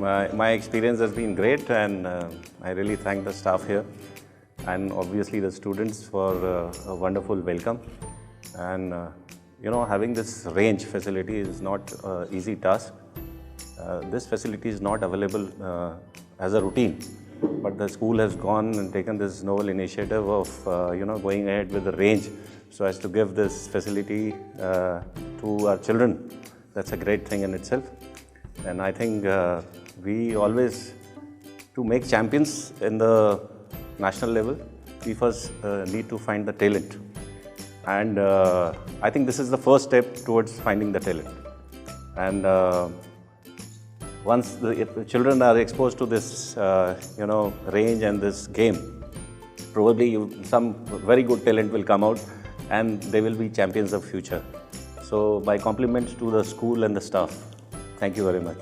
My experience has been great, and I really thank the staff here and obviously the students for a wonderful welcome. And having this range facility is not an easy task. This facility is not available as a routine, but the school has gone and taken this novel initiative of going ahead with the range so as to give this facility to our children. That's a great thing in itself. And I think we always, to make champions in the national level, we first need to find the talent. And I think this is the first step towards finding the talent. And once if the children are exposed to this, range and this game, probably some very good talent will come out and they will be champions of future. So my compliments to the school and the staff. Thank you very much.